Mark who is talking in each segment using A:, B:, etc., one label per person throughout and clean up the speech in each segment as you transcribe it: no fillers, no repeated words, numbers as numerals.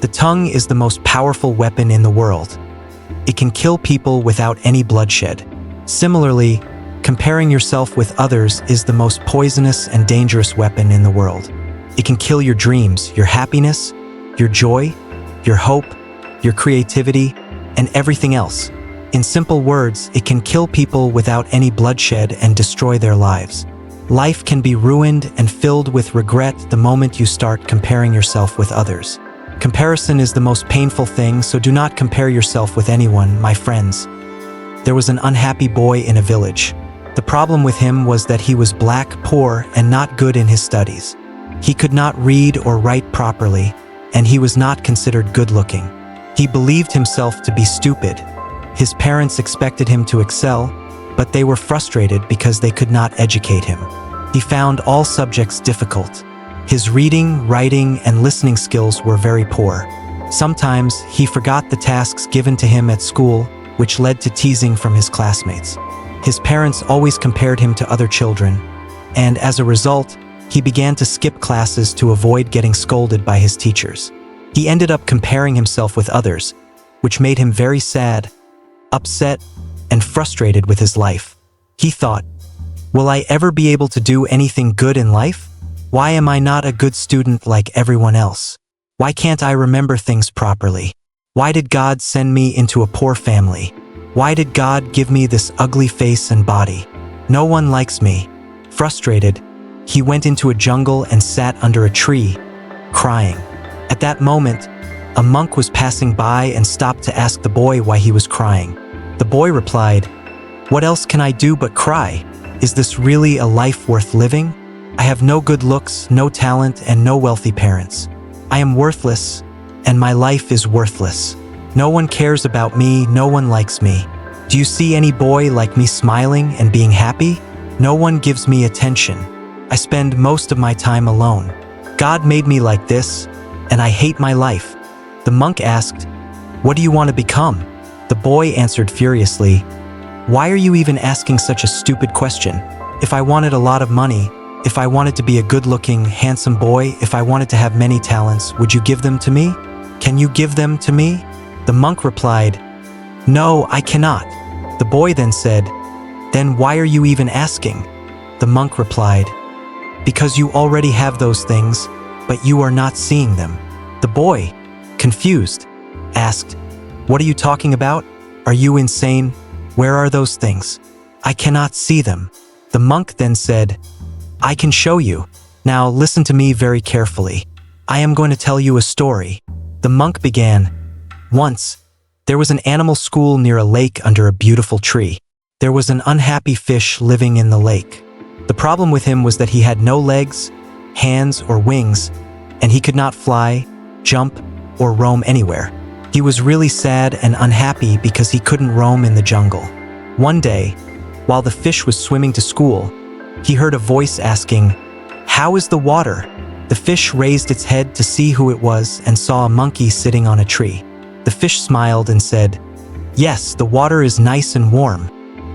A: The tongue is the most powerful weapon in the world. It can kill people without any bloodshed. Similarly, comparing yourself with others is the most poisonous and dangerous weapon in the world. It can kill your dreams, your happiness, your joy, your hope, your creativity, and everything else. In simple words, it can kill people without any bloodshed and destroy their lives. Life can be ruined and filled with regret the moment you start comparing yourself with others. Comparison is the most painful thing, so do not compare yourself with anyone, my friends. There was an unhappy boy in a village. The problem with him was that he was black, poor, and not good in his studies. He could not read or write properly, and he was not considered good-looking. He believed himself to be stupid. His parents expected him to excel, but they were frustrated because they could not educate him. He found all subjects difficult. His reading, writing, and listening skills were very poor. Sometimes he forgot the tasks given to him at school, which led to teasing from his classmates. His parents always compared him to other children, and as a result, he began to skip classes to avoid getting scolded by his teachers. He ended up comparing himself with others, which made him very sad, upset, and frustrated with his life. He thought, "Will I ever be able to do anything good in life? Why am I not a good student like everyone else? Why can't I remember things properly? Why did God send me into a poor family? Why did God give me this ugly face and body? No one likes me." Frustrated, he went into a jungle and sat under a tree, crying. At that moment, a monk was passing by and stopped to ask the boy why he was crying. The boy replied, "What else can I do but cry? Is this really a life worth living? I have no good looks, no talent, and no wealthy parents. I am worthless, and my life is worthless. No one cares about me, no one likes me. Do you see any boy like me smiling and being happy? No one gives me attention. I spend most of my time alone. God made me like this, and I hate my life." The monk asked, "What do you want to become?" The boy answered furiously, "Why are you even asking such a stupid question? If I wanted a lot of money, if I wanted to be a good-looking, handsome boy, if I wanted to have many talents, would you give them to me? Can you give them to me?" The monk replied, "No, I cannot." The boy then said, "Then why are you even asking?" The monk replied, "Because you already have those things, but you are not seeing them." The boy, confused, asked, "What are you talking about? Are you insane? Where are those things? I cannot see them." The monk then said, "I can show you. Now listen to me very carefully. I am going to tell you a story." The monk began, "Once, there was an animal school near a lake under a beautiful tree. There was an unhappy fish living in the lake. The problem with him was that he had no legs, hands, or wings, and he could not fly, jump, or roam anywhere. He was really sad and unhappy because he couldn't roam in the jungle. One day, while the fish was swimming to school, he heard a voice asking, 'How is the water?' The fish raised its head to see who it was and saw a monkey sitting on a tree. The fish smiled and said, 'Yes, the water is nice and warm.'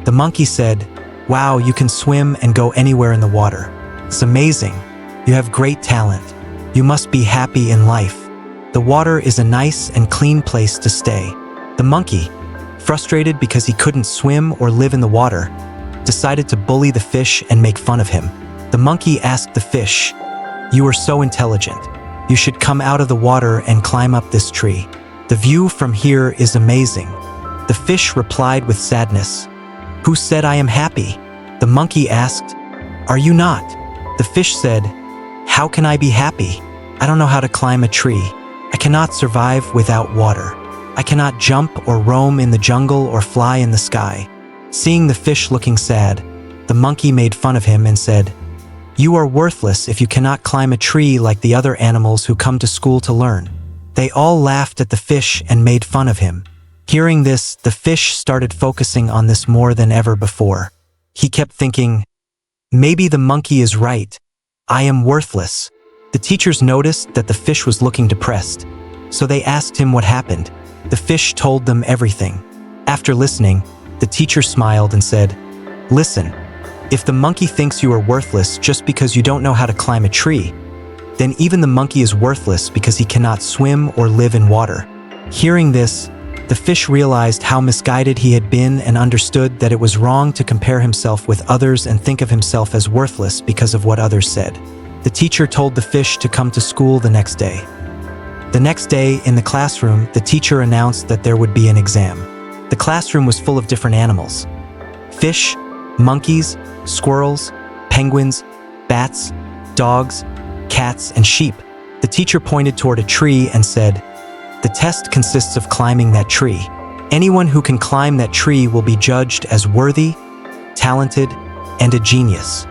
A: The monkey said, 'Wow, you can swim and go anywhere in the water. It's amazing. You have great talent. You must be happy in life. The water is a nice and clean place to stay.' The monkey, frustrated because he couldn't swim or live in the water, decided to bully the fish and make fun of him. The monkey asked the fish, 'You are so intelligent. You should come out of the water and climb up this tree. The view from here is amazing.' The fish replied with sadness, 'Who said I am happy?' The monkey asked, 'Are you not?' The fish said, 'How can I be happy? I don't know how to climb a tree. I cannot survive without water. I cannot jump or roam in the jungle or fly in the sky.' Seeing the fish looking sad, the monkey made fun of him and said, 'You are worthless if you cannot climb a tree like the other animals who come to school to learn.' They all laughed at the fish and made fun of him. Hearing this, the fish started focusing on this more than ever before. He kept thinking, 'Maybe the monkey is right. I am worthless.' The teachers noticed that the fish was looking depressed, so they asked him what happened. The fish told them everything. After listening, the teacher smiled and said, 'Listen, if the monkey thinks you are worthless just because you don't know how to climb a tree, then even the monkey is worthless because he cannot swim or live in water. Hearing this, the fish realized how misguided he had been and understood that it was wrong to compare himself with others and think of himself as worthless because of what others said. The teacher told the fish to come to school the next day. The next day, in the classroom, the teacher announced that there would be an exam. The classroom was full of different animals: fish, monkeys, squirrels, penguins, bats, dogs, cats, and sheep. The teacher pointed toward a tree and said, "The test consists of climbing that tree. Anyone who can climb that tree will be judged as worthy, talented, and a genius."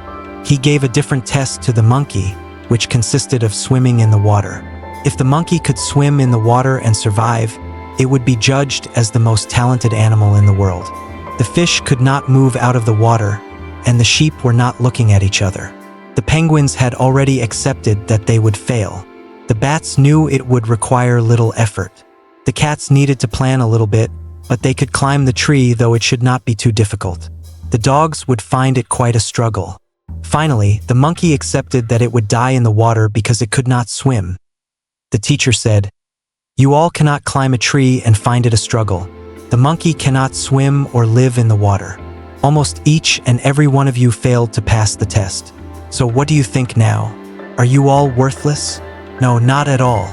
A: He gave a different test to the monkey, which consisted of swimming in the water. If the monkey could swim in the water and survive, it would be judged as the most talented animal in the world. The fish could not move out of the water, and the sheep were not looking at each other. The penguins had already accepted that they would fail. The bats knew it would require little effort. The cats needed to plan a little bit, but they could climb the tree, though it should not be too difficult. The dogs would find it quite a struggle. Finally, the monkey accepted that it would die in the water because it could not swim. The teacher said, "You all cannot climb a tree and find it a struggle. The monkey cannot swim or live in the water. Almost each and every one of you failed to pass the test. So what do you think now? Are you all worthless? No, not at all.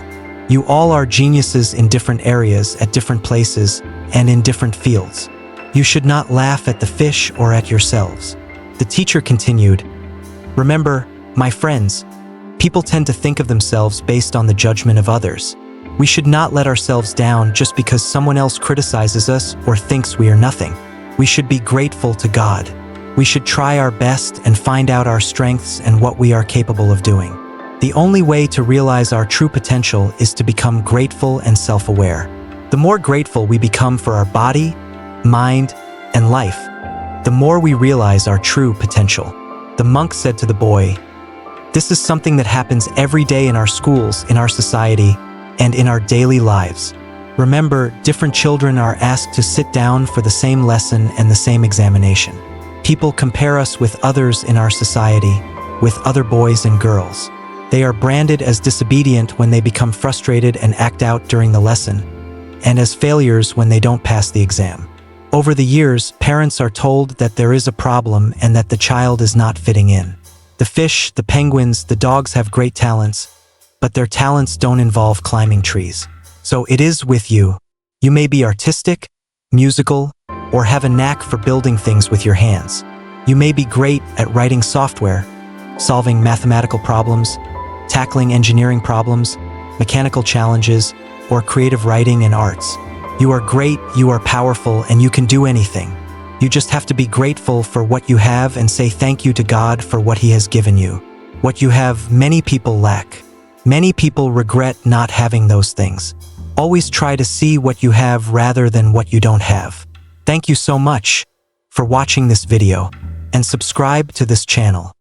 A: You all are geniuses in different areas, at different places, and in different fields. You should not laugh at the fish or at yourselves." The teacher continued, "Remember, my friends, people tend to think of themselves based on the judgment of others. We should not let ourselves down just because someone else criticizes us or thinks we are nothing. We should be grateful to God. We should try our best and find out our strengths and what we are capable of doing. The only way to realize our true potential is to become grateful and self-aware. The more grateful we become for our body, mind, and life, the more we realize our true potential." The monk said to the boy, "This is something that happens every day in our schools, in our society, and in our daily lives. Remember, different children are asked to sit down for the same lesson and the same examination. People compare us with others in our society, with other boys and girls. They are branded as disobedient when they become frustrated and act out during the lesson, and as failures when they don't pass the exam. Over the years, parents are told that there is a problem and that the child is not fitting in. The fish, the penguins, the dogs have great talents, but their talents don't involve climbing trees. So it is with you. You may be artistic, musical, or have a knack for building things with your hands. You may be great at writing software, solving mathematical problems, tackling engineering problems, mechanical challenges, or creative writing and arts. You are great, you are powerful, and you can do anything. You just have to be grateful for what you have and say thank you to God for what He has given you. What you have, many people lack. Many people regret not having those things. Always try to see what you have rather than what you don't have. Thank you so much for watching this video, and subscribe to this channel.